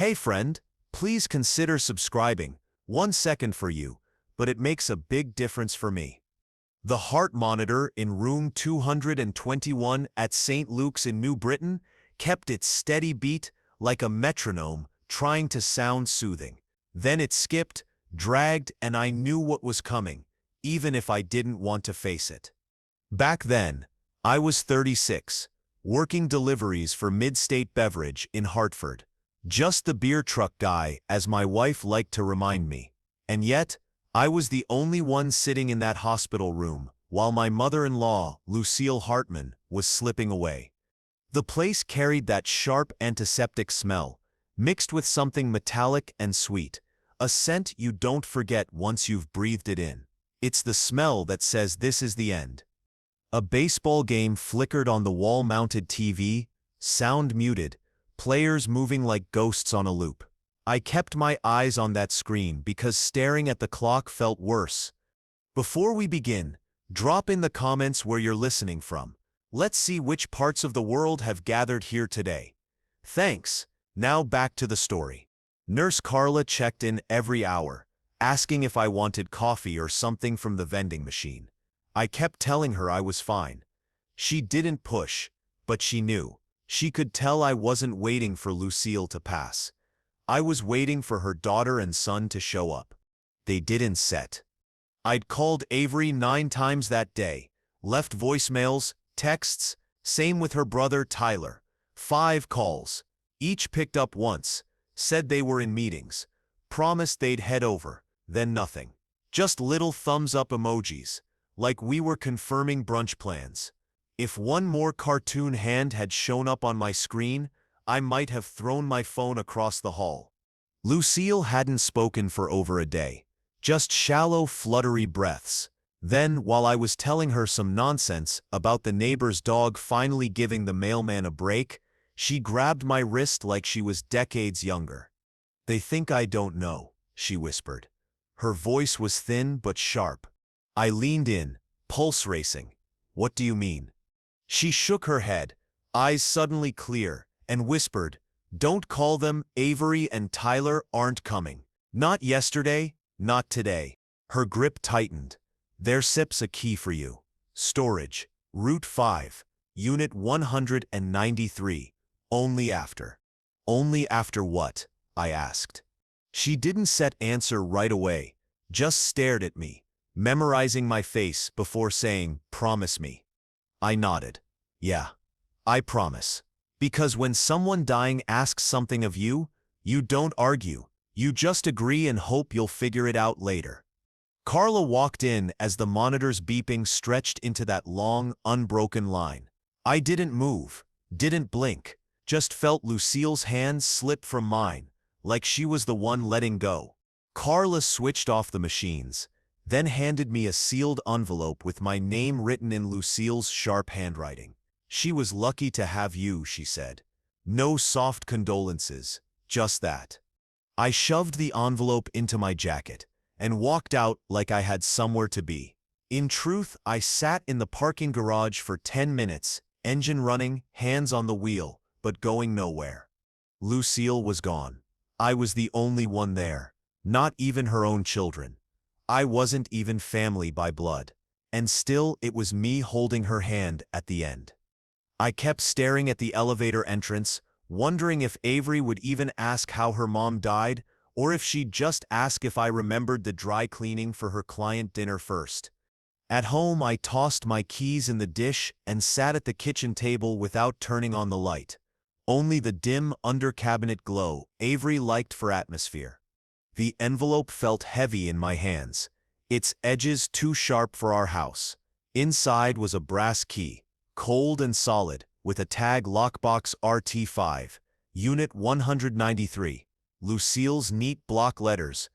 Hey friend, please consider subscribing. 1 second for you, but it makes a big difference for me. The heart monitor in room 221 at St. Luke's in New Britain kept its steady beat like a metronome trying to sound soothing. Then it skipped, dragged, and I knew what was coming, even if I didn't want to face it. Back then, I was 36, working deliveries for Mid-State Beverage in Hartford. Just the beer truck guy, as my wife liked to remind me. And yet, I was the only one sitting in that hospital room, while my mother-in-law, Lucille Hartman, was slipping away. The place carried that sharp antiseptic smell, mixed with something metallic and sweet, a scent you don't forget once you've breathed it in. It's the smell that says this is the end. A baseball game flickered on the wall-mounted TV, sound muted, players moving like ghosts on a loop. I kept my eyes on that screen because staring at the clock felt worse. Before we begin, drop in the comments where you're listening from. Let's see which parts of the world have gathered here today. Thanks. Now back to the story. Nurse Carla checked in every hour, asking if I wanted coffee or something from the vending machine. I kept telling her I was fine. She didn't push, but she knew. She could tell I wasn't waiting for Lucille to pass. I was waiting for her daughter and son to show up. They didn't set. I'd called Avery 9 times that day, left voicemails, texts, same with her brother Tyler. 5 calls. Each picked up once, said they were in meetings, promised they'd head over, then nothing. Just little thumbs-up emojis, like we were confirming brunch plans. If one more cartoon hand had shown up on my screen, I might have thrown my phone across the hall. Lucille hadn't spoken for over a day, just shallow, fluttery breaths. Then, while I was telling her some nonsense about the neighbor's dog finally giving the mailman a break, she grabbed my wrist like she was decades younger. "They think I don't know," she whispered. Her voice was thin but sharp. I leaned in, pulse racing. "What do you mean?" She shook her head, eyes suddenly clear, and whispered, "Don't call them. Avery and Tyler aren't coming. Not yesterday, not today." Her grip tightened. "Their SIP's a key for you. Storage, Route 5, Unit 193. Only after." "Only after what?" I asked. She didn't set answer right away, just stared at me, memorizing my face before saying, "Promise me." I nodded. "Yeah, I promise." Because when someone dying asks something of you, you don't argue. You just agree and hope you'll figure it out later. Carla walked in as the monitor's beeping stretched into that long, unbroken line. I didn't move, didn't blink, just felt Lucille's hand slip from mine, like she was the one letting go. Carla switched off the machines, then handed me a sealed envelope with my name written in Lucille's sharp handwriting. "She was lucky to have you," she said. "No soft condolences, just that." I shoved the envelope into my jacket and walked out like I had somewhere to be. In truth, I sat in the parking garage for 10 minutes, engine running, hands on the wheel, but going nowhere. Lucille was gone. I was the only one there, not even her own children. I wasn't even family by blood. And still, it was me holding her hand at the end. I kept staring at the elevator entrance, wondering if Avery would even ask how her mom died, or if she'd just ask if I remembered the dry cleaning for her client dinner first. At home, I tossed my keys in the dish and sat at the kitchen table without turning on the light. Only the dim, under-cabinet glow Avery liked for atmosphere. The envelope felt heavy in my hands, its edges too sharp for our house. Inside was a brass key, cold and solid, with a tag lockbox RT5, Unit 193, Lucille's neat block letters.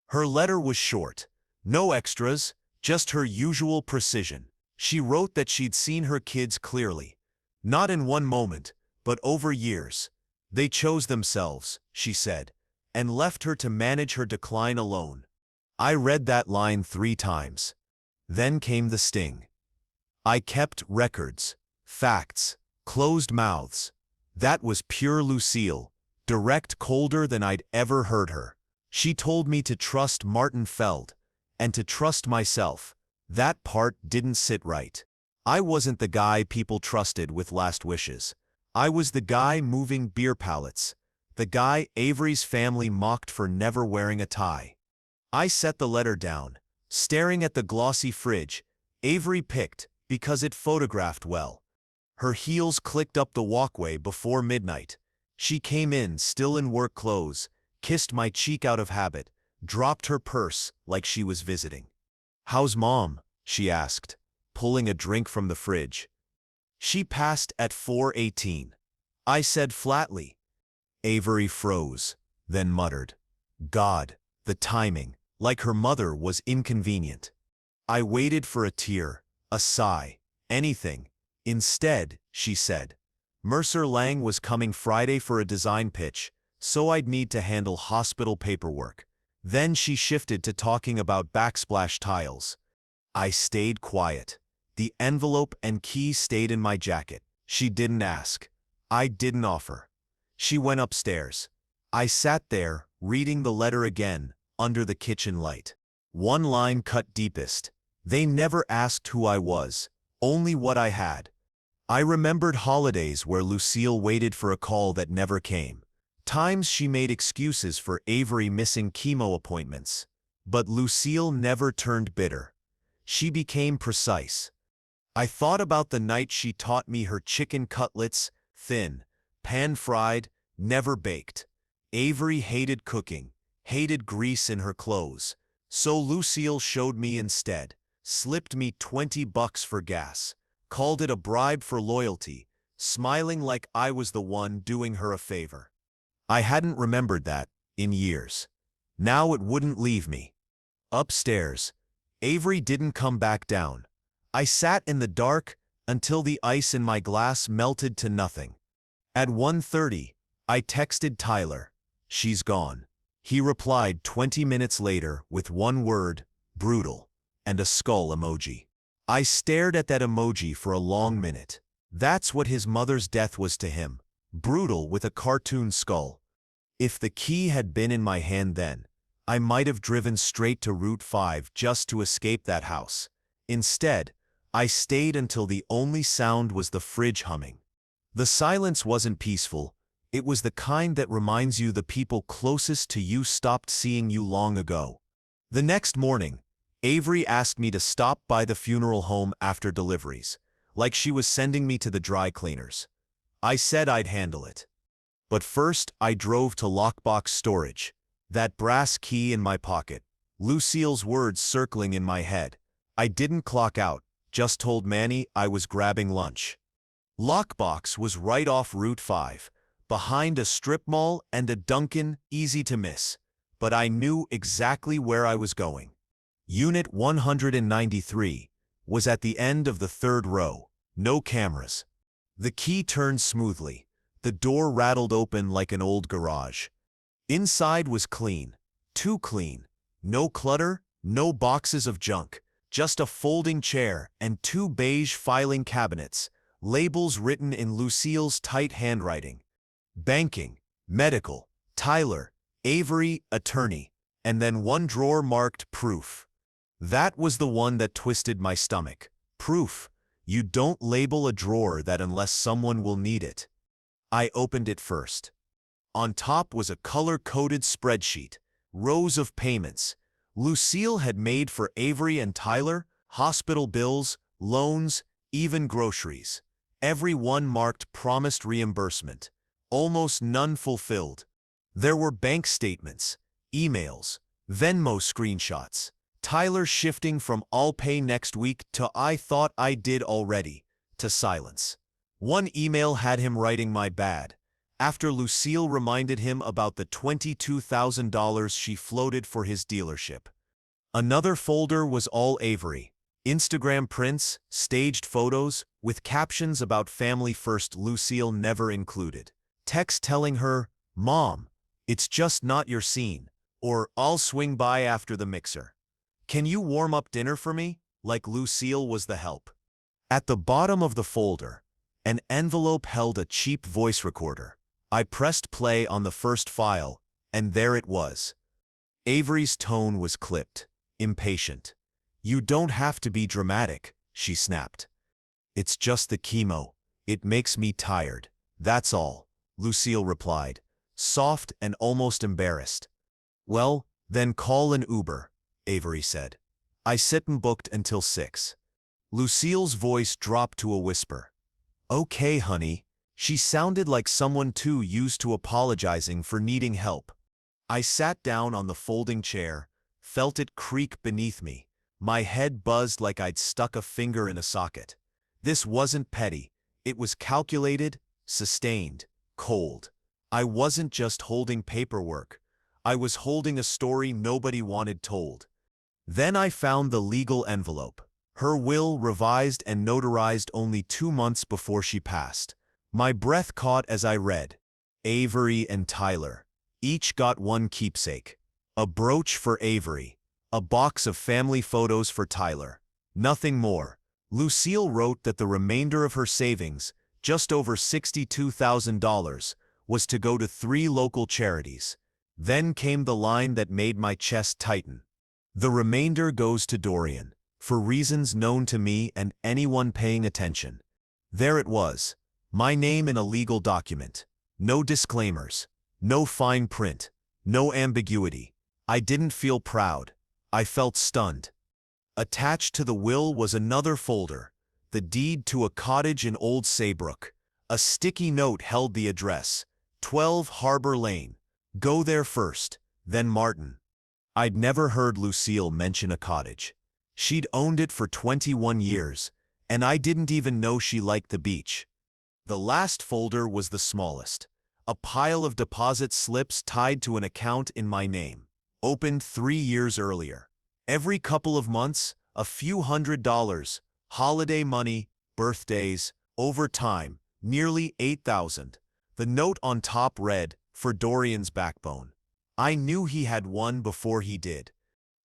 Her letter was short, no extras, just her usual precision. She wrote that she'd seen her kids clearly, not in one moment, but over years. They chose themselves, she said, and left her to manage her decline alone. I read that line 3 times. Then came the sting. I kept records, facts, closed mouths. That was pure Lucille, direct, colder than I'd ever heard her. She told me to trust Martin Feld, and to trust myself. That part didn't sit right. I wasn't the guy people trusted with last wishes. I was the guy moving beer pallets, the guy Avery's family mocked for never wearing a tie. I set the letter down, staring at the glossy fridge Avery picked because it photographed well. Her heels clicked up the walkway before midnight. She came in, still in work clothes, kissed my cheek out of habit, dropped her purse like she was visiting. "How's Mom?" she asked, pulling a drink from the fridge. "She passed at 4:18. I said flatly. Avery froze, then muttered, "God, the timing," like her mother was inconvenient. I waited for a tear, a sigh, anything. Instead, she said, Mercer Lang was coming Friday for a design pitch, so I'd need to handle hospital paperwork. Then she shifted to talking about backsplash tiles. I stayed quiet. The envelope and key stayed in my jacket. She didn't ask. I didn't offer. She went upstairs. I sat there, reading the letter again, under the kitchen light. One line cut deepest. They never asked who I was, only what I had. I remembered holidays where Lucille waited for a call that never came. Times she made excuses for Avery missing chemo appointments. But Lucille never turned bitter. She became precise. I thought about the night she taught me her chicken cutlets, thin, pan-fried, never baked. Avery hated cooking, hated grease in her clothes. So Lucille showed me instead, slipped me $20 for gas, called it a bribe for loyalty, smiling like I was the one doing her a favor. I hadn't remembered that in years. Now it wouldn't leave me. Upstairs, Avery didn't come back down. I sat in the dark until the ice in my glass melted to nothing. At 1:30, I texted Tyler, "She's gone." He replied 20 minutes later with one word, "brutal," and a skull emoji. I stared at that emoji for a long minute. That's what his mother's death was to him, brutal with a cartoon skull. If the key had been in my hand then, I might have driven straight to Route 5 just to escape that house. Instead, I stayed until the only sound was the fridge humming. The silence wasn't peaceful. It was the kind that reminds you the people closest to you stopped seeing you long ago. The next morning, Avery asked me to stop by the funeral home after deliveries, like she was sending me to the dry cleaners. I said I'd handle it. But first, I drove to lockbox storage, that brass key in my pocket, Lucille's words circling in my head. I didn't clock out, just told Manny I was grabbing lunch. Lockbox was right off Route 5, behind a strip mall and a Dunkin', easy to miss. But I knew exactly where I was going. Unit 193 was at the end of the third row, no cameras. The key turned smoothly. The door rattled open like an old garage. Inside was clean, too clean. No clutter, no boxes of junk, just a folding chair and two beige filing cabinets, labels written in Lucille's tight handwriting. Banking, medical, Tyler, Avery, attorney, and then one drawer marked proof. That was the one that twisted my stomach. Proof. You don't label a drawer that unless someone will need it. I opened it first. On top was a color-coded spreadsheet, rows of payments. Lucille had made for Avery and Tyler, hospital bills, loans, even groceries. Every one marked promised reimbursement. Almost none fulfilled. There were bank statements, emails, Venmo screenshots. Tyler shifting from "I'll pay next week" to "I thought I did already" to silence. One email had him writing "my bad," after Lucille reminded him about the $22,000 she floated for his dealership. Another folder was all Avery. Instagram prints, staged photos, with captions about family first Lucille never included. Text telling her, "Mom, it's just not your scene," or "I'll swing by after the mixer. Can you warm up dinner for me?" like Lucille was the help. At the bottom of the folder, an envelope held a cheap voice recorder. I pressed play on the first file, and there it was. Avery's tone was clipped, impatient. "You don't have to be dramatic," she snapped. "It's just the chemo. It makes me tired. That's all," Lucille replied, soft and almost embarrassed. "Well, then call an Uber," Avery said. "I sit and booked until 6. Lucille's voice dropped to a whisper. "Okay, honey." She sounded like someone too used to apologizing for needing help. I sat down on the folding chair, felt it creak beneath me. My head buzzed like I'd stuck a finger in a socket. This wasn't petty. It was calculated, sustained, cold. I wasn't just holding paperwork. I was holding a story nobody wanted told. Then I found the legal envelope. Her will revised and notarized only 2 months before she passed. My breath caught as I read. Avery and Tyler. Each got one keepsake. A brooch for Avery. A box of family photos for Tyler. Nothing more. Lucille wrote that the remainder of her savings, just over $62,000, was to go to 3 local charities. Then came the line that made my chest tighten. "The remainder goes to Dorian, for reasons known to me and anyone paying attention." There it was. My name in a legal document. No disclaimers. No fine print. No ambiguity. I didn't feel proud. I felt stunned. Attached to the will was another folder, the deed to a cottage in Old Saybrook. A sticky note held the address, 12 Harbor Lane. Go there first, then Martin. I'd never heard Lucille mention a cottage. She'd owned it for 21 years, and I didn't even know she liked the beach. The last folder was the smallest, a pile of deposit slips tied to an account in my name, opened 3 years earlier. Every couple of months, a few $100s, holiday money, birthdays, overtime, nearly $8,000. The note on top read, "For Dorian's backbone." I knew he had one before he did.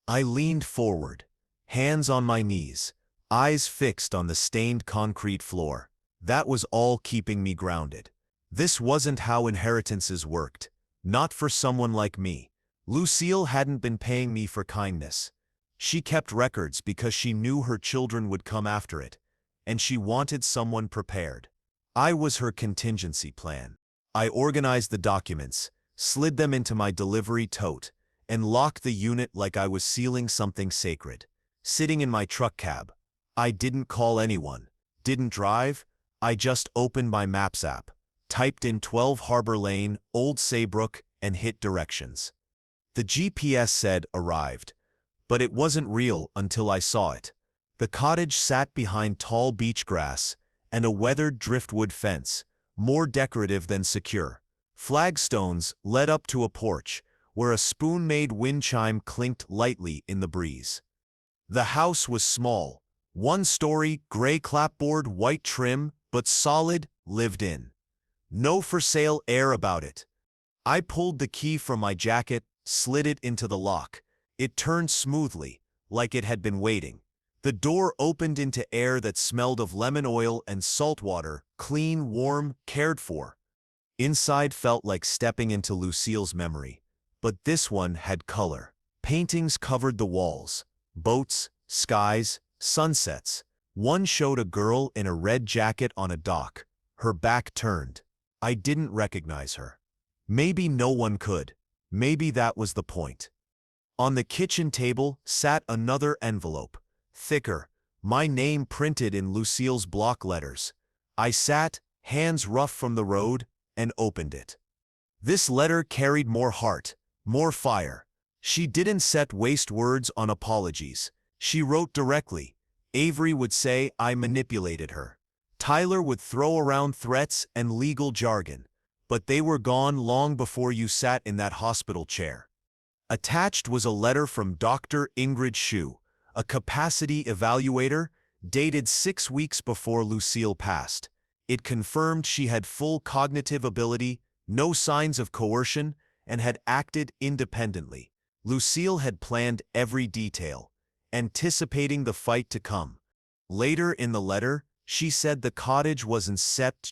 I leaned forward, hands on my knees, eyes fixed on the stained concrete floor. That was all keeping me grounded. This wasn't how inheritances worked. Not for someone like me. Lucille hadn't been paying me for kindness. She kept records because she knew her children would come after it, and she wanted someone prepared. I was her contingency plan. I organized the documents, slid them into my delivery tote, and locked the unit like I was sealing something sacred. Sitting in my truck cab, I didn't call anyone, didn't drive. I just opened my Maps app, typed in 12 Harbor Lane, Old Saybrook, and hit directions. The GPS said arrived, but it wasn't real until I saw it. The cottage sat behind tall beach grass and a weathered driftwood fence, more decorative than secure. Flagstones led up to a porch, where a spoon-made wind chime clinked lightly in the breeze. The house was small, 1-story, gray clapboard, white trim, but solid, lived in. No for sale air about it. I pulled the key from my jacket, slid it into the lock. It turned smoothly, like it had been waiting. The door opened into air that smelled of lemon oil and salt water, clean, warm, cared for. Inside felt like stepping into Lucille's memory, but this one had color. Paintings covered the walls. Boats, skies, sunsets. One showed a girl in a red jacket on a dock, her back turned. I didn't recognize her. Maybe no one could. Maybe that was the point. On the kitchen table sat another envelope, thicker, my name printed in Lucille's block letters. I sat, hands rough from the road, and opened it. This letter carried more heart, more fire. She didn't waste words on apologies. She wrote directly. Avery would say I manipulated her. Tyler would throw around threats and legal jargon, but they were gone long before you sat in that hospital chair. Attached was a letter from Dr. Ingrid Shue, a capacity evaluator, dated 6 weeks before Lucille passed. It confirmed she had full cognitive ability, no signs of coercion, and had acted independently. Lucille had planned every detail, anticipating the fight to come. Later in the letter, she said the cottage wasn't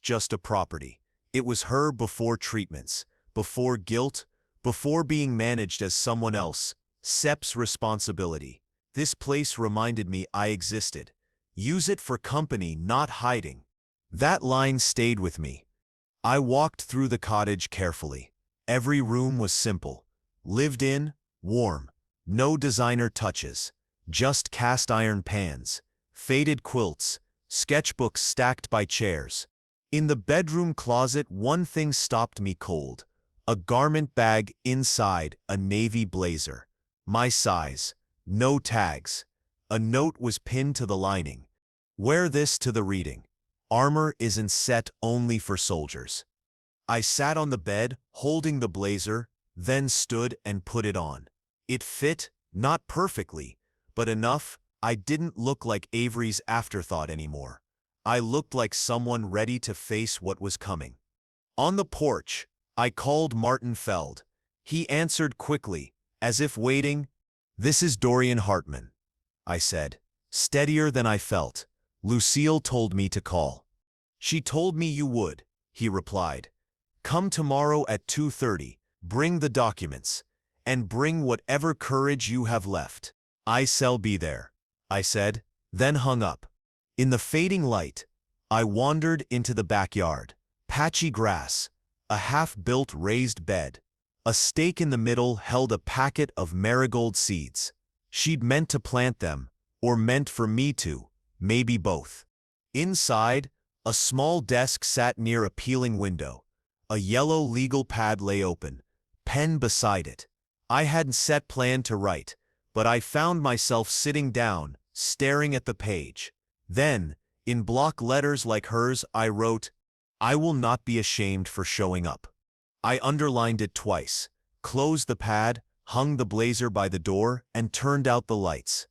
just a property. It was her before treatments, before guilt, before being managed as someone else. Sep's responsibility. This place reminded me I existed. Use it for company, not hiding. That line stayed with me. I walked through the cottage carefully. Every room was simple. Lived in, warm. No designer touches. Just cast iron pans, faded quilts, sketchbooks stacked by chairs. In the bedroom closet, one thing stopped me cold. A garment bag inside a navy blazer. My size. No tags. A note was pinned to the lining. Wear this to the reading. Armor isn't set only for soldiers. I sat on the bed, holding the blazer, then stood and put it on. It fit, not perfectly, but enough. I didn't look like Avery's afterthought anymore. I looked like someone ready to face what was coming. On the porch, I called Martin Feld. He answered quickly, as if waiting. "This is Dorian Hartman," I said, steadier than I felt. "Lucille told me to call." "She told me you would," he replied. "Come tomorrow at 2:30, bring the documents, and bring whatever courage you have left." "I shall be there," I said, then hung up. In the fading light, I wandered into the backyard. Patchy grass, a half-built raised bed. A stake in the middle held a packet of marigold seeds. She'd meant to plant them, or meant for me to, maybe both. Inside, a small desk sat near a peeling window. A yellow legal pad lay open, pen beside it. I hadn't set plan to write, but I found myself sitting down, staring at the page. Then, in block letters like hers, I wrote, "I will not be ashamed for showing up." I underlined it twice, closed the pad, hung the blazer by the door, and turned out the lights.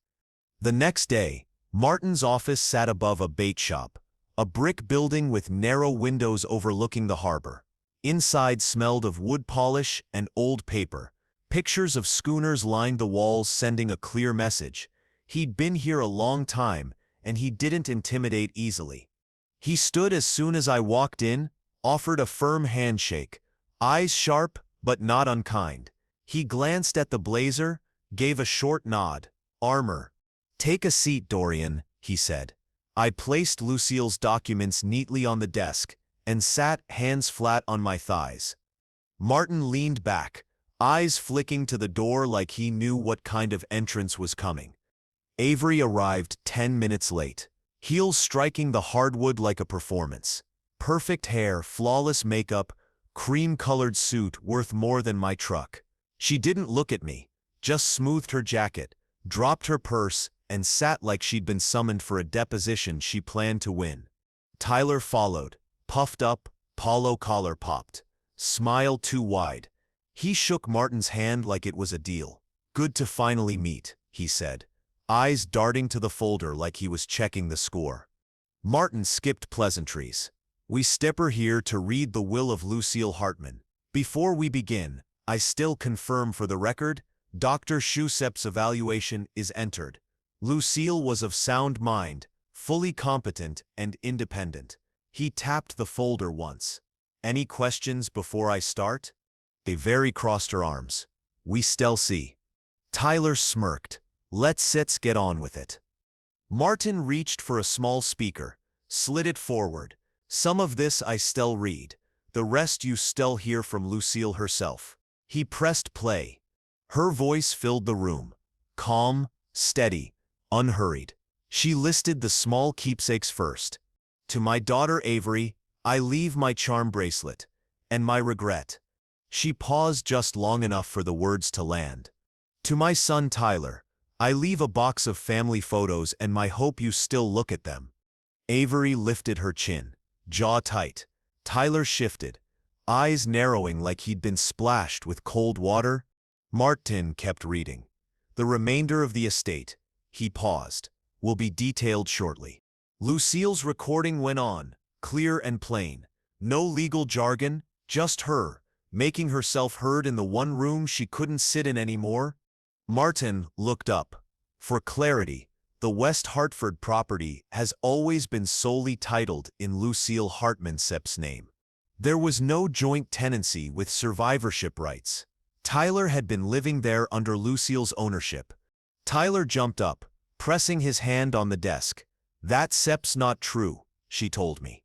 The next day, Martin's office sat above a bait shop, a brick building with narrow windows overlooking the harbor. Inside smelled of wood polish and old paper. Pictures of schooners lined the walls, sending a clear message. He'd been here a long time, and he didn't intimidate easily. He stood as soon as I walked in, offered a firm handshake, eyes sharp but not unkind. He glanced at the blazer, gave a short nod. "Armor." "Take a seat, Dorian," he said. I placed Lucille's documents neatly on the desk and sat, hands flat on my thighs. Martin leaned back, eyes flicking to the door like he knew what kind of entrance was coming. Avery arrived 10 minutes late, heels striking the hardwood like a performance. Perfect hair, flawless makeup, cream-colored suit worth more than my truck. She didn't look at me, just smoothed her jacket, dropped her purse, and sat like she'd been summoned for a deposition she planned to win. Tyler followed, puffed up, polo collar popped, smile too wide. He shook Martin's hand like it was a deal. "Good to finally meet," he said, eyes darting to the folder like he was checking the score. Martin skipped pleasantries. "We stepper here to read the will of Lucille Hartman. Before we begin, I still confirm for the record, Dr. Shusep's evaluation is entered. Lucille was of sound mind, fully competent and independent." He tapped the folder once. "Any questions before I start?" Avery crossed her arms. "We still see." Tyler smirked. "Let's get on with it." Martin reached for a small speaker, slid it forward. "Some of this I still read. The rest you still hear from Lucille herself." He pressed play. Her voice filled the room. Calm, steady, unhurried. She listed the small keepsakes first. "To my daughter Avery, I leave my charm bracelet, and my regret." She paused just long enough for the words to land. "To my son Tyler, I leave a box of family photos and my hope you still look at them." Avery lifted her chin, jaw tight. Tyler shifted, eyes narrowing like he'd been splashed with cold water. Martin kept reading. "The remainder of the estate," he paused, "will be detailed shortly." Lucille's recording went on, clear and plain. No legal jargon, just her, making herself heard in the one room she couldn't sit in anymore. Martin looked up. "For clarity, the West Hartford property has always been solely titled in Lucille Hartman Sep's name. There was no joint tenancy with survivorship rights. Tyler had been living there under Lucille's ownership. Tyler jumped up, pressing his hand on the desk. "That SEP's not true," she told me.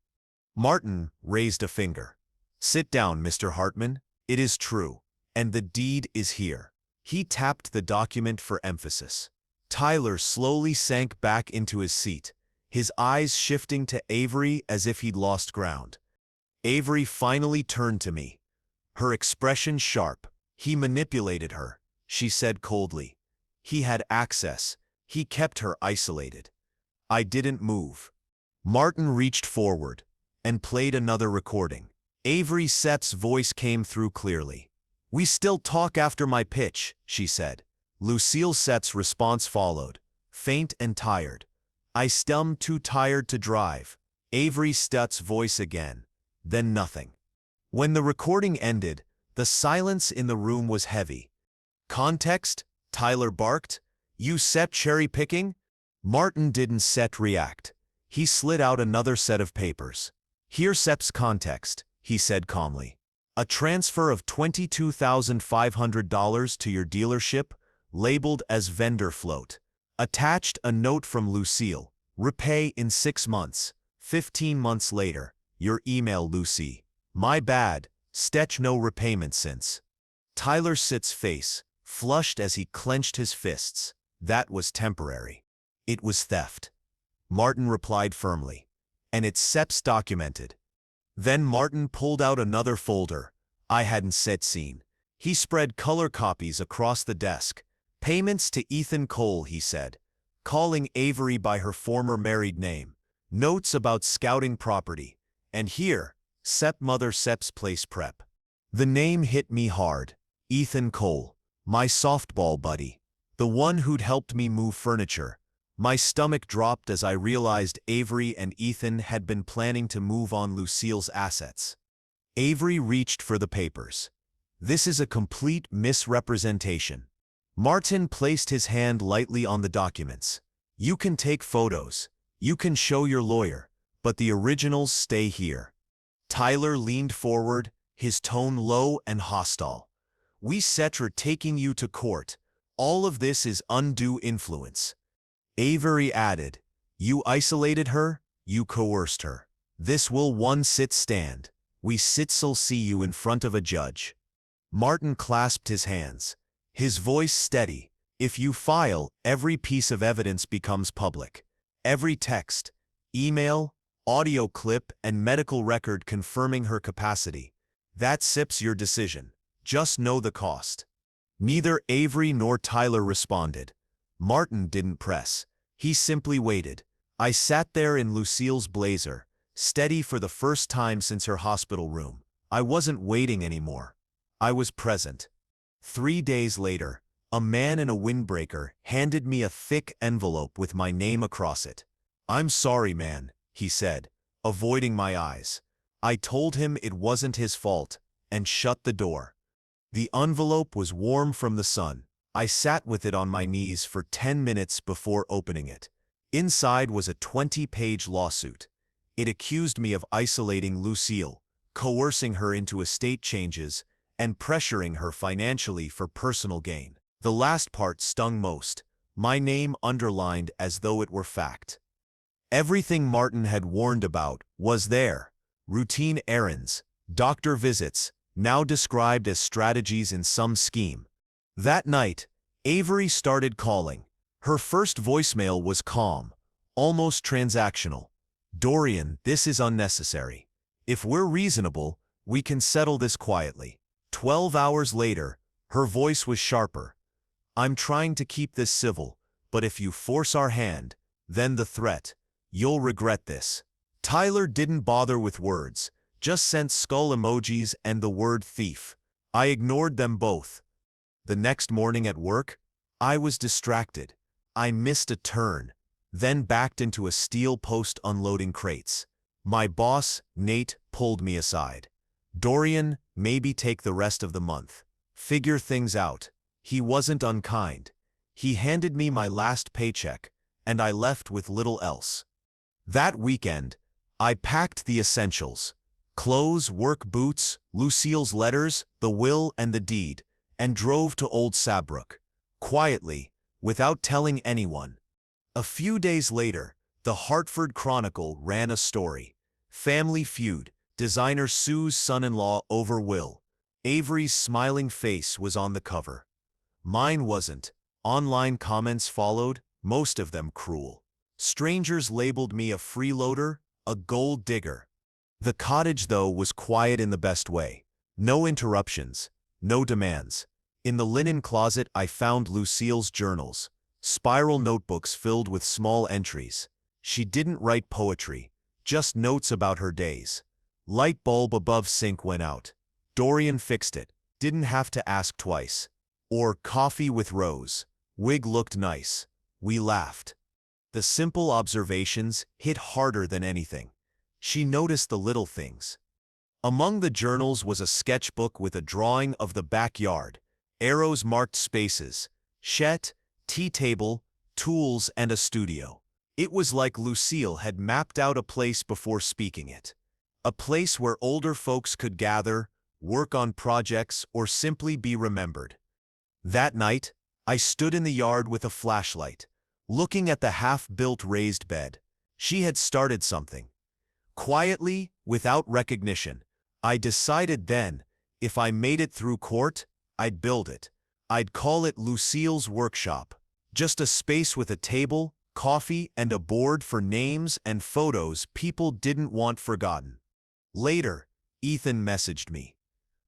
Martin raised a finger. "Sit down, Mr. Hartman. It is true, and the deed is here." He tapped the document for emphasis. Tyler slowly sank back into his seat, his eyes shifting to Avery as if he'd lost ground. Avery finally turned to me, her expression sharp. "He manipulated her," she said coldly. "He had access. He kept her isolated." I didn't move. Martin reached forward and played another recording. Avery Sepp's voice came through clearly. "We still talk after my pitch," she said. Lucille Sepp's response followed, faint and tired. "I still too tired to drive." Avery Sepp's voice again. Then nothing. When the recording ended, the silence in the room was heavy. "Context?" Tyler barked. "You Sepp cherry-picking?" Martin didn't react. He slid out another set of papers. "Here's Sepp's context," he said calmly. "A transfer of $22,500 to your dealership, labeled as vendor float. Attached a note from Lucille. Repay in 6 months. 15 months later. Your email, Lucy. My bad. Stech no repayment since." Tyler Sitt's face flushed as he clenched his fists. "That was temporary. It was theft." Martin replied firmly. "And it's Sepp's documented." Then Martin pulled out another folder I hadn't seen. He spread color copies across the desk. "Payments to Ethan Cole," he said, calling Avery by her former married name. "Notes about scouting property. And here, Sepp Mother Sepp's place prep." The name hit me hard. Ethan Cole. My softball buddy. The one who'd helped me move furniture. My stomach dropped as I realized Avery and Ethan had been planning to move on Lucille's assets. Avery reached for the papers. "This is a complete misrepresentation." Martin placed his hand lightly on the documents. "You can take photos. You can show your lawyer. But the originals stay here." Tyler leaned forward, his tone low and hostile. "We are taking you to court. All of this is undue influence." Avery added, "You isolated her, you coerced her. This will one sit stand. We sit'll see you in front of a judge." Martin clasped his hands, his voice steady. "If you file, every piece of evidence becomes public. Every text, email, audio clip, and medical record confirming her capacity. That sips your decision. Just know the cost." Neither Avery nor Tyler responded. Martin didn't press. He simply waited. I sat there in Lucille's blazer, steady for the first time since her hospital room. I wasn't waiting anymore. I was present. 3 days later, a man in a windbreaker handed me a thick envelope with my name across it. "I'm sorry, man," he said, avoiding my eyes. I told him it wasn't his fault, and shut the door. The envelope was warm from the sun. I sat with it on my knees for 10 minutes before opening it. Inside was a 20-page lawsuit. It accused me of isolating Lucille, coercing her into estate changes, and pressuring her financially for personal gain. The last part stung most, my name underlined as though it were fact. Everything Martin had warned about was there. Routine errands, doctor visits, now described as strategies in some scheme. That night, Avery started calling. Her first voicemail was calm, almost transactional. "Dorian, this is unnecessary. If we're reasonable, we can settle this quietly." 12 hours later, her voice was sharper. "I'm trying to keep this civil, but if you force our hand, then the threat. You'll regret this." Tyler didn't bother with words, just sent skull emojis and the word thief. I ignored them both. The next morning at work, I was distracted. I missed a turn, then backed into a steel post unloading crates. My boss, Nate, pulled me aside. "Dorian, maybe take the rest of the month. Figure things out." He wasn't unkind. He handed me my last paycheck, and I left with little else. That weekend, I packed the essentials: clothes, work boots, Lucille's letters, the will and the deed, and drove to Old Saybrook, quietly, without telling anyone. A few days later, the Hartford Chronicle ran a story. Family feud, designer sues son-in-law over will. Avery's smiling face was on the cover. Mine wasn't. Online comments followed, most of them cruel. Strangers labeled me a freeloader, a gold digger. The cottage, though, was quiet in the best way. No interruptions, no demands. In the linen closet I found Lucille's journals, spiral notebooks filled with small entries. She didn't write poetry, just notes about her days. Light bulb above sink went out. Dorian fixed it, didn't have to ask twice. Or coffee with rose. Wig looked nice. We laughed. The simple observations hit harder than anything. She noticed the little things. Among the journals was a sketchbook with a drawing of the backyard, arrows marked spaces, shed, tea table, tools, and a studio. It was like Lucille had mapped out a place before speaking it. A place where older folks could gather, work on projects, or simply be remembered. That night, I stood in the yard with a flashlight, looking at the half-built raised bed. She had started something. Quietly, without recognition, I decided then, if I made it through court, I'd build it. I'd call it Lucille's Workshop. Just a space with a table, coffee, and a board for names and photos people didn't want forgotten. Later, Ethan messaged me.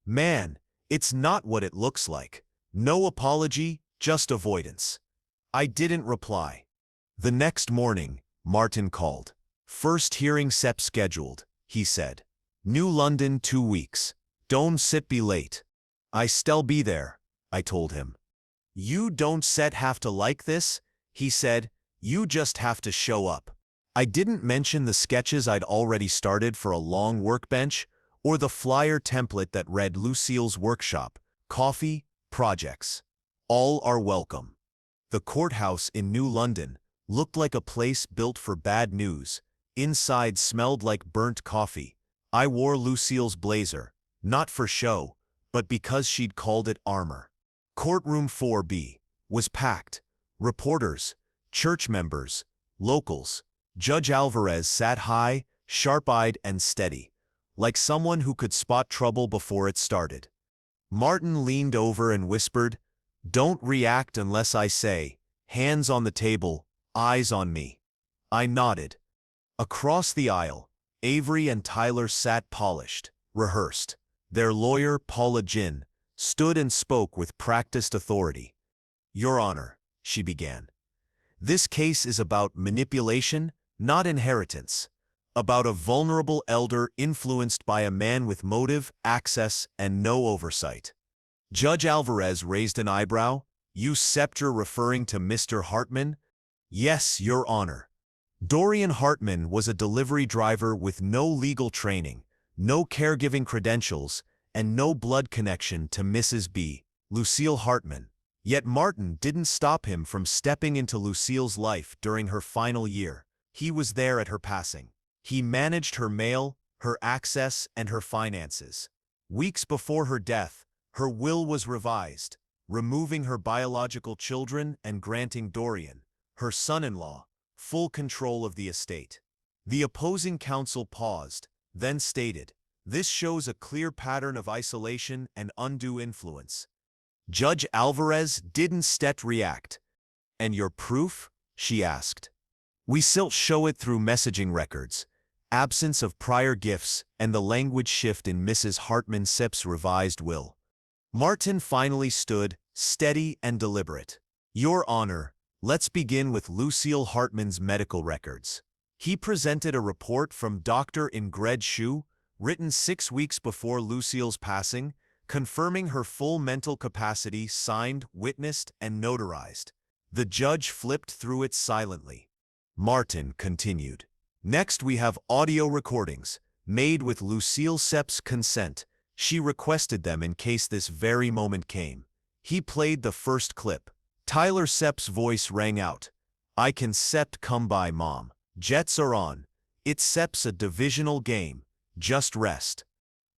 "Man, it's not what it looks like. No apology, just avoidance." I didn't reply. The next morning, Martin called. "First hearing set scheduled," he said. "New London 2 weeks. Don't sit be late." "I still be there," I told him. "You don't set have to like this," he said. "You just have to show up." I didn't mention the sketches I'd already started for a long workbench, or the flyer template that read Lucille's Workshop, coffee, projects. All are welcome. The courthouse in New London looked like a place built for bad news. Inside smelled like burnt coffee. I wore Lucille's blazer, not for show, but because she'd called it armor. Courtroom 4B was packed. Reporters, church members, locals. Judge Alvarez sat high, sharp-eyed and steady, like someone who could spot trouble before it started. Martin leaned over and whispered, "Don't react unless I say, hands on the table, eyes on me." I nodded. Across the aisle, Avery and Tyler sat polished, rehearsed. Their lawyer, Paula Ginn, stood and spoke with practiced authority. "Your Honor," she began, "this case is about manipulation, not inheritance. About a vulnerable elder influenced by a man with motive, access, and no oversight." Judge Alvarez raised an eyebrow. "You scepter referring to Mr. Hartman?" "Yes, Your Honor." Dorian Hartman was a delivery driver with no legal training, no caregiving credentials, and no blood connection to Mrs. B. Lucille Hartman. Yet Martin didn't stop him from stepping into Lucille's life during her final year. He was there at her passing. He managed her mail, her access, and her finances. Weeks before her death, her will was revised, removing her biological children and granting Dorian, her son-in-law, full control of the estate. The opposing counsel paused, then stated, "This shows a clear pattern of isolation and undue influence." Judge Alvarez didn't react. "And your proof?" she asked. "We still show it through messaging records, absence of prior gifts, and the language shift in Mrs. Hartman Sepp's revised will." Martin finally stood, steady and deliberate. "Your Honor, let's begin with Lucille Hartman's medical records." He presented a report from Dr. Ingrid Shu, written 6 weeks before Lucille's passing, confirming her full mental capacity, signed, witnessed, and notarized. The judge flipped through it silently. Martin continued. "Next we have audio recordings, made with Lucille Sepp's consent. She requested them in case this very moment came." He played the first clip. Tyler Sepp's voice rang out. "I can Sepp come by, Mom. Jets are on. It's Sepp's a divisional game. Just rest.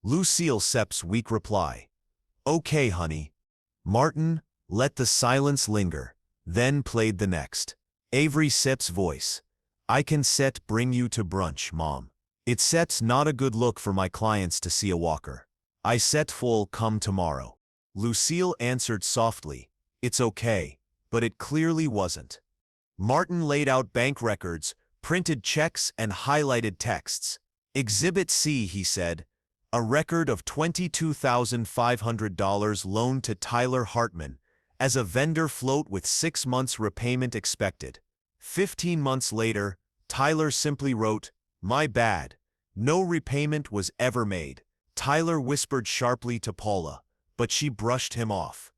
Lucille Sepp's weak reply. Okay, honey. Martin let the silence linger, then played the next. Avery Sepp's voice. I can set bring you to brunch, Mom. It sets not a good look for my clients to see a walker. I set full come tomorrow. Lucille answered softly. It's okay, but it clearly wasn't. Martin laid out bank records, printed checks, and highlighted texts. Exhibit C, he said. A record of $22,500 loaned to Tyler Hartman as a vendor float with 6 months repayment expected. 15 months later, Tyler simply wrote, My bad. No repayment was ever made. Tyler whispered sharply to Paula, but she brushed him off.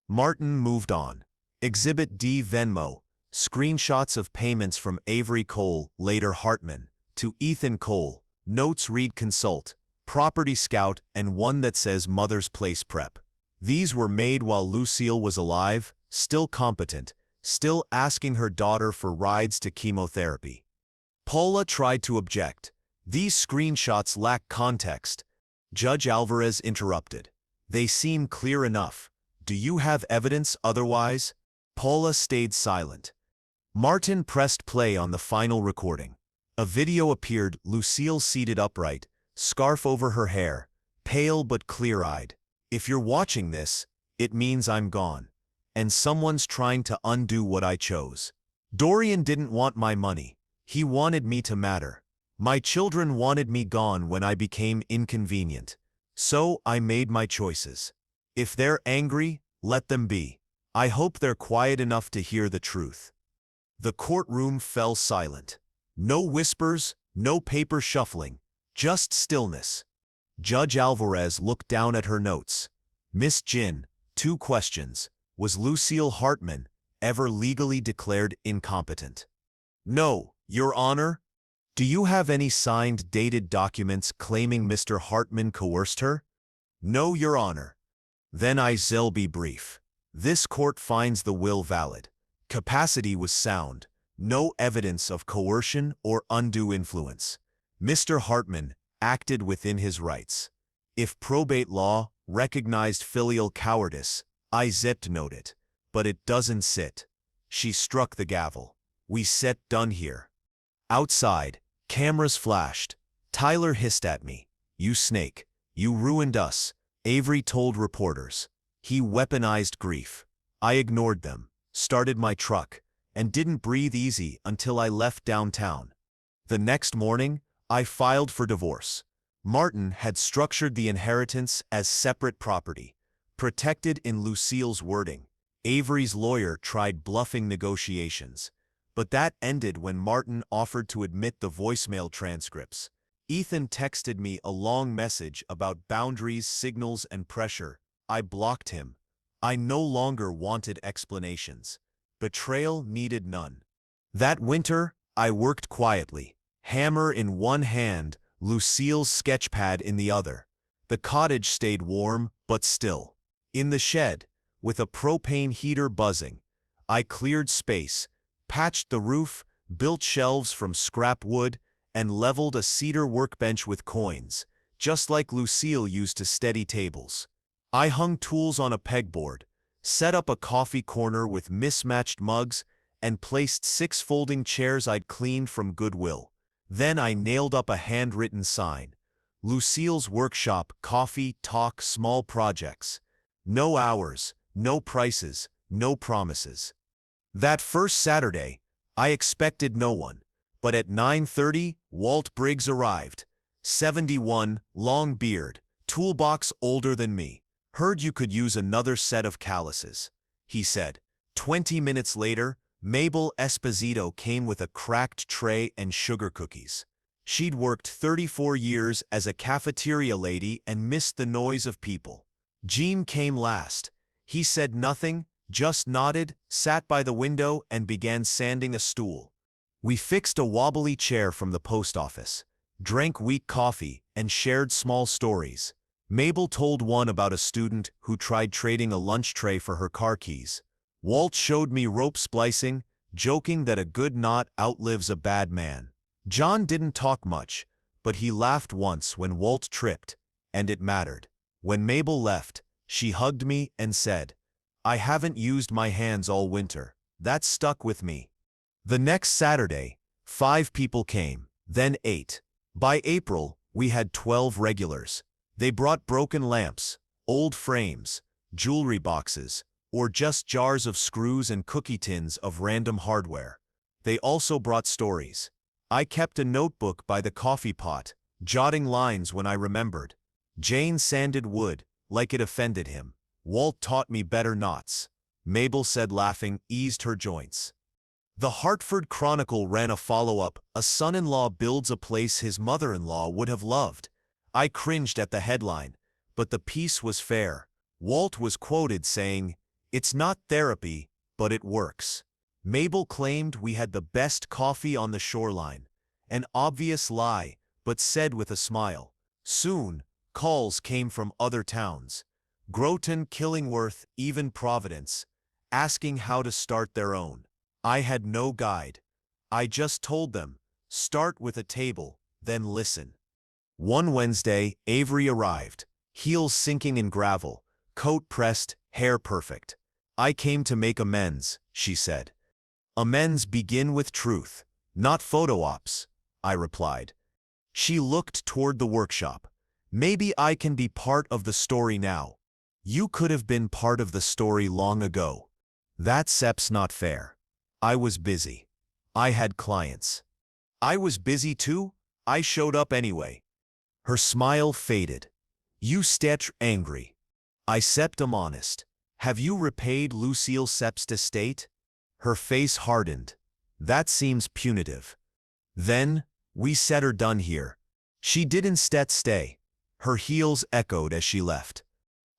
Martin moved on. Exhibit D, Venmo. Screenshots of payments from Avery Cole, later Hartman, to Ethan Cole. Notes read Consult, Property Scout, and one that says Mother's Place Prep. These were made while Lucille was alive, still competent, still asking her daughter for rides to chemotherapy. Paula tried to object. These screenshots lack context. Judge Alvarez interrupted. They seem clear enough. Do you have evidence otherwise? Paula stayed silent. Martin pressed play on the final recording. A video appeared, Lucille seated upright, scarf over her hair, pale but clear-eyed. If you're watching this, it means I'm gone, and someone's trying to undo what I chose. Dorian didn't want my money. He wanted me to matter. My children wanted me gone when I became inconvenient. So I made my choices. If they're angry, let them be. I hope they're quiet enough to hear the truth. The courtroom fell silent. No whispers, no paper shuffling, just stillness. Judge Alvarez looked down at her notes. Miss Jin, 2 questions. Was Lucille Hartman ever legally declared incompetent? No, Your Honor. Do you have any signed, dated documents claiming Mr. Hartman coerced her? No, Your Honor. Then I'll be brief. This court finds the will valid. Capacity was sound. No evidence of coercion or undue influence. Mr. Hartman acted within his rights. If probate law recognized filial cowardice, note it. But it doesn't sit. She struck the gavel. We set done here. Outside, cameras flashed. Tyler hissed at me. You snake. You ruined us, Avery told reporters. He weaponized grief. I ignored them, started my truck, and didn't breathe easy until I left downtown. The next morning, I filed for divorce. Martin had structured the inheritance as separate property, protected in Lucille's wording. Avery's lawyer tried bluffing negotiations, but that ended when Martin offered to admit the voicemail transcripts. Ethan texted me a long message about boundaries, signals, and pressure. I blocked him. I no longer wanted explanations. Betrayal needed none. That winter, I worked quietly, hammer in one hand, Lucille's sketchpad in the other. The cottage stayed warm, but still. In the shed, with a propane heater buzzing, I cleared space, patched the roof, built shelves from scrap wood, and leveled a cedar workbench with coins, just like Lucille used to steady tables. I hung tools on a pegboard, set up a coffee corner with mismatched mugs, and placed 6 folding chairs I'd cleaned from Goodwill. Then I nailed up a handwritten sign. Lucille's Workshop, Coffee, Talk, Small Projects. No hours, no prices, no promises. That first Saturday, I expected no one, but at 9:30, Walt Briggs arrived. 71, long beard, toolbox older than me. Heard you could use another set of calluses, he said. 20 minutes later, Mabel Esposito came with a cracked tray and sugar cookies. She'd worked 34 years as a cafeteria lady and missed the noise of people. Gene came last. He said nothing, just nodded, sat by the window, and began sanding a stool. We fixed a wobbly chair from the post office, drank weak coffee, and shared small stories. Mabel told one about a student who tried trading a lunch tray for her car keys. Walt showed me rope splicing, joking that a good knot outlives a bad man. John didn't talk much, but he laughed once when Walt tripped, and it mattered. When Mabel left, she hugged me and said, "I haven't used my hands all winter." That stuck with me. The next Saturday, 5 people came, then 8. By April, we had 12 regulars. They brought broken lamps, old frames, jewelry boxes, or just jars of screws and cookie tins of random hardware. They also brought stories. I kept a notebook by the coffee pot, jotting lines when I remembered. Jane sanded wood, like it offended him. Walt taught me better knots. Mabel said laughing eased her joints. The Hartford Chronicle ran a follow-up, "A son-in-law builds a place his mother-in-law would have loved." I cringed at the headline, but the piece was fair. Walt was quoted saying, "It's not therapy, but it works." Mabel claimed we had the best coffee on the shoreline. An obvious lie, but said with a smile. Soon, calls came from other towns. Groton, Killingworth, even Providence, asking how to start their own. I had no guide. I just told them, start with a table, then listen. One Wednesday, Avery arrived, heels sinking in gravel, coat pressed, hair perfect. "I came to make amends," she said. "Amends begin with truth, not photo ops," I replied. She looked toward the workshop. "Maybe I can be part of the story now." "You could have been part of the story long ago." "That sep's not fair." I was busy. I had clients. "I was busy too. I showed up anyway." Her smile faded. "You stretch angry." I sept am honest. "Have you repaid Lucille Sepp's estate?" Her face hardened. "That seems punitive." "Then, we said her done here." She did instead stay. Her heels echoed as she left.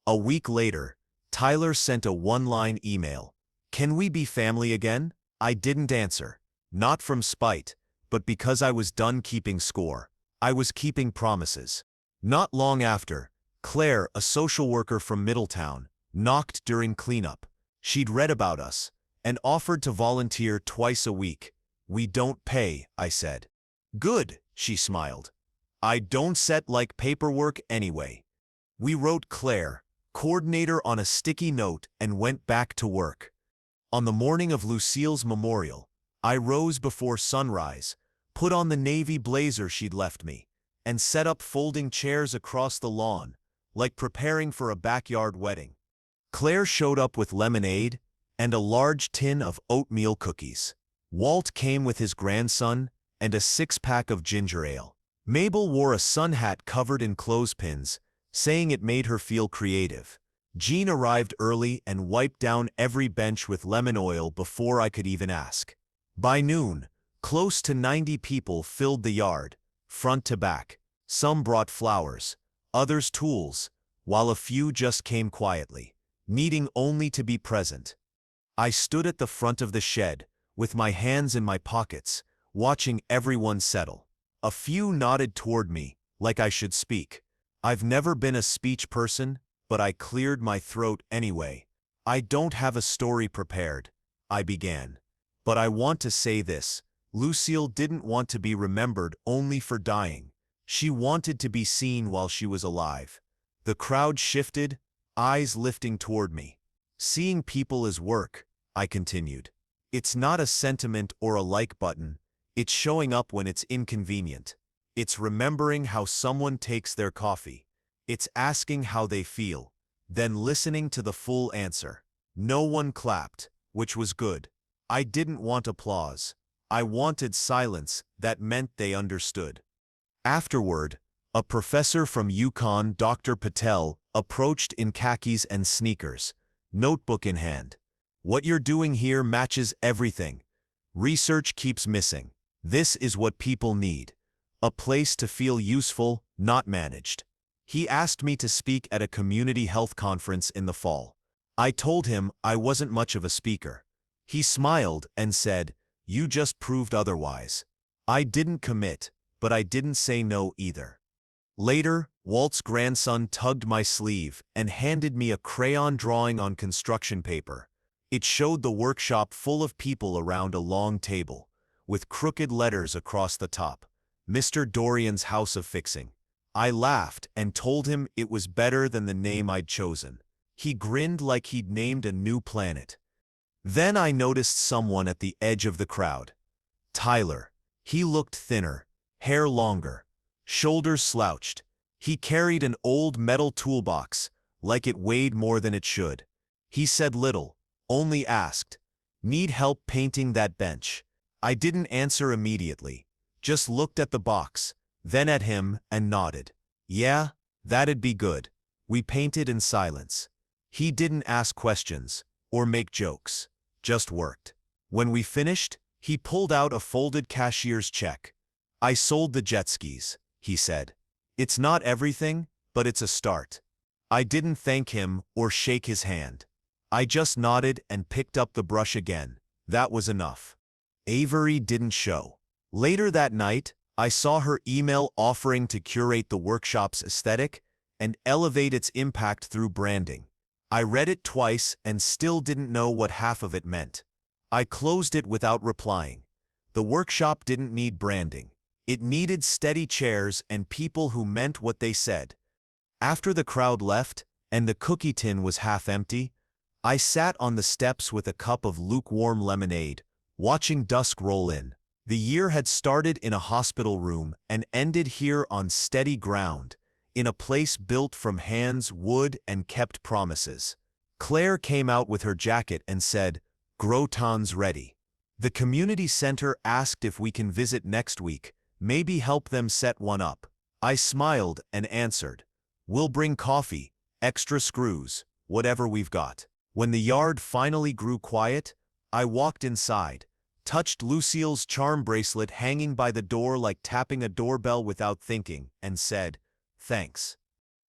A week later, Tyler sent a one-line email. "Can we be family again?" I didn't answer. Not from spite, but because I was done keeping score. I was keeping promises. Not long after, Claire, a social worker from Middletown, knocked during cleanup. She'd read about us and offered to volunteer twice a week. "We don't pay," I said. "Good," she smiled. "I don't set like paperwork anyway." We wrote Claire, coordinator, on a sticky note and went back to work. On the morning of Lucille's memorial, I rose before sunrise, put on the navy blazer she'd left me, and set up folding chairs across the lawn, like preparing for a backyard wedding. Claire showed up with lemonade and a large tin of oatmeal cookies. Walt came with his grandson and a 6-pack of ginger ale. Mabel wore a sun hat covered in clothespins, saying it made her feel creative. Jean arrived early and wiped down every bench with lemon oil before I could even ask. By noon, close to 90 people filled the yard, front to back. Some brought flowers, others tools, while a few just came quietly, needing only to be present. I stood at the front of the shed, with my hands in my pockets, watching everyone settle. A few nodded toward me, like I should speak. I've never been a speech person, but I cleared my throat anyway. "I don't have a story prepared," I began. "But I want to say this. Lucille didn't want to be remembered only for dying. She wanted to be seen while she was alive." The crowd shifted, eyes lifting toward me. "Seeing people as work," I continued. "It's not a sentiment or a like button. It's showing up when it's inconvenient. It's remembering how someone takes their coffee. It's asking how they feel, then listening to the full answer." No one clapped, which was good. I didn't want applause. I wanted silence that meant they understood. Afterward, a professor from UConn, Dr. Patel, approached in khakis and sneakers, notebook in hand. "What you're doing here matches everything. Research keeps missing. This is what people need. A place to feel useful, not managed." He asked me to speak at a community health conference in the fall. I told him I wasn't much of a speaker. He smiled and said, "You just proved otherwise." I didn't commit, but I didn't say no either. Later, Walt's grandson tugged my sleeve and handed me a crayon drawing on construction paper. It showed the workshop full of people around a long table, with crooked letters across the top. Mr. Dorian's House of Fixing. I laughed and told him it was better than the name I'd chosen. He grinned like he'd named a new planet. Then I noticed someone at the edge of the crowd. Tyler. He looked thinner, hair longer, shoulders slouched. He carried an old metal toolbox, like it weighed more than it should. He said little, only asked, "Need help painting that bench?" I didn't answer immediately, just looked at the box, then at him and nodded. Yeah, that'd be good. We painted in silence. He didn't ask questions or make jokes, just worked. When we finished, he pulled out a folded cashier's check. "I sold the jet skis," he said. "It's not everything, but it's a start." I didn't thank him or shake his hand. I just nodded and picked up the brush again. That was enough. Avery didn't show. Later that night, I saw her email offering to curate the workshop's aesthetic and elevate its impact through branding. I read it twice and still didn't know what half of it meant. I closed it without replying. The workshop didn't need branding. It needed steady chairs and people who meant what they said. After the crowd left and the cookie tin was half empty, I sat on the steps with a cup of lukewarm lemonade, watching dusk roll in. The year had started in a hospital room and ended here on steady ground, in a place built from hands, wood, and kept promises. Claire came out with her jacket and said, "Groton's ready." The community center asked if we can visit next week, maybe help them set one up. I smiled and answered, "We'll bring coffee, extra screws, whatever we've got." When the yard finally grew quiet, I walked inside, touched Lucille's charm bracelet hanging by the door like tapping a doorbell without thinking, and said, "Thanks."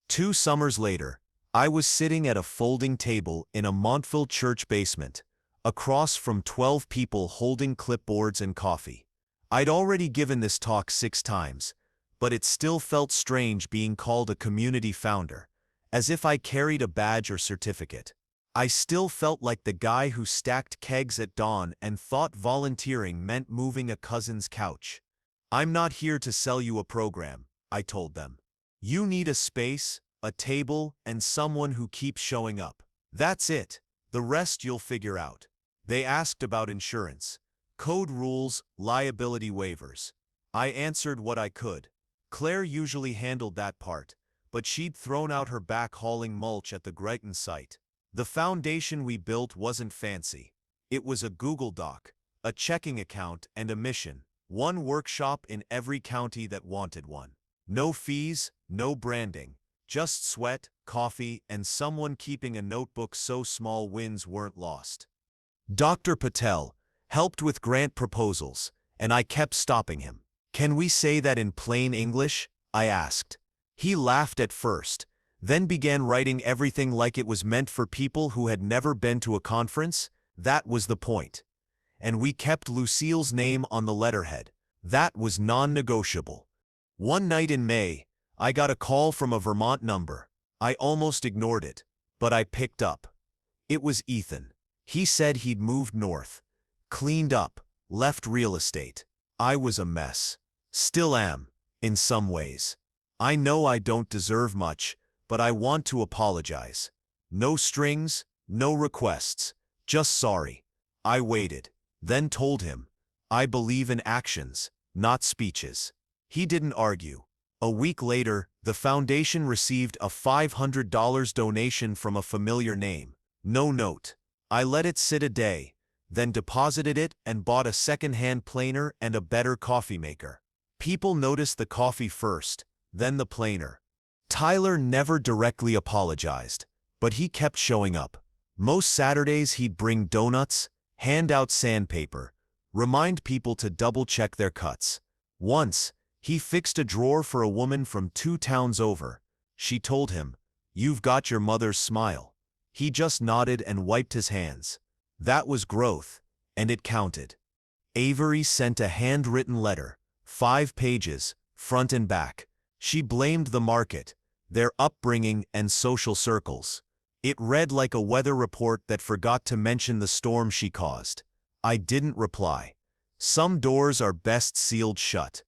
2 summers later, I was sitting at a folding table in a Montville church basement, across from 12 people holding clipboards and coffee. I'd already given this talk 6 times, but it still felt strange being called a community founder, as if I carried a badge or certificate. I still felt like the guy who stacked kegs at dawn and thought volunteering meant moving a cousin's couch. "I'm not here to sell you a program," I told them. "You need a space, a table, and someone who keeps showing up. That's it. The rest you'll figure out." They asked about insurance, code rules, liability waivers. I answered what I could. Claire usually handled that part, but she'd thrown out her back hauling mulch at the Greiten site. The foundation we built wasn't fancy. It was a Google Doc, a checking account, and a mission. One workshop in every county that wanted one. No fees, no branding. Just sweat, coffee, and someone keeping a notebook so small wins weren't lost. Dr. Patel helped with grant proposals, and I kept stopping him. "Can we say that in plain English?" I asked. He laughed at first, then began writing everything like it was meant for people who had never been to a conference. That was the point. And we kept Lucille's name on the letterhead. That was non-negotiable. One night in May, I got a call from a Vermont number. I almost ignored it, but I picked up. It was Ethan. He said he'd moved north, cleaned up, left real estate. I was a mess. Still am, in some ways. I know I don't deserve much, but I want to apologize. No strings, no requests, just sorry. I waited, then told him, I believe in actions, not speeches. He didn't argue. A week later, the foundation received a $500 donation from a familiar name. No note. I let it sit a day, then deposited it and bought a second-hand planer and a better coffee maker. People noticed the coffee first, then the planer. Tyler never directly apologized, but he kept showing up. Most Saturdays he'd bring donuts, hand out sandpaper, remind people to double-check their cuts. Once, he fixed a drawer for a woman from 2 towns over. She told him, "You've got your mother's smile." He just nodded and wiped his hands. That was growth, and it counted. Avery sent a handwritten letter, 5 pages, front and back. She blamed the market, their upbringing, and social circles. It read like a weather report that forgot to mention the storm she caused. I didn't reply. Some doors are best sealed shut.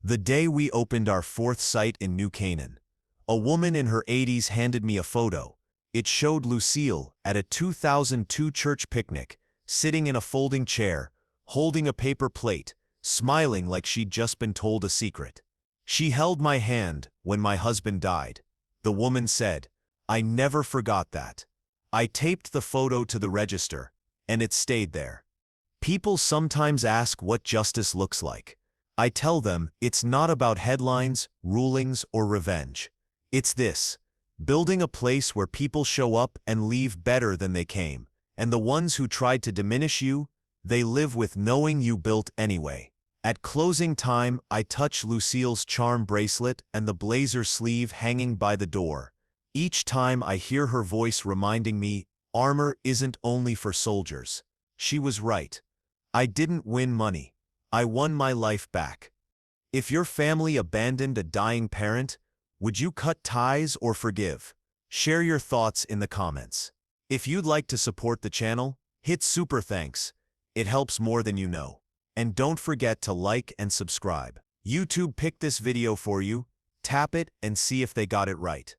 The day we opened our fourth site in New Canaan, a woman in her 80s handed me a photo. It showed Lucille at a 2002 church picnic, sitting in a folding chair, holding a paper plate, smiling like she'd just been told a secret. She held my hand when my husband died. The woman said, "I never forgot that." I taped the photo to the register, and it stayed there. People sometimes ask what justice looks like. I tell them it's not about headlines, rulings, or revenge. It's this: building a place where people show up and leave better than they came, and the ones who tried to diminish you, they live with knowing you built anyway. At closing time, I touch Lucille's charm bracelet and the blazer sleeve hanging by the door. Each time I hear her voice reminding me, armor isn't only for soldiers. She was right. I didn't win money. I won my life back. If your family abandoned a dying parent, would you cut ties or forgive? Share your thoughts in the comments. If you'd like to support the channel, hit super thanks. It helps more than you know. And don't forget to like and subscribe. YouTube picked this video for you. Tap it and see if they got it right.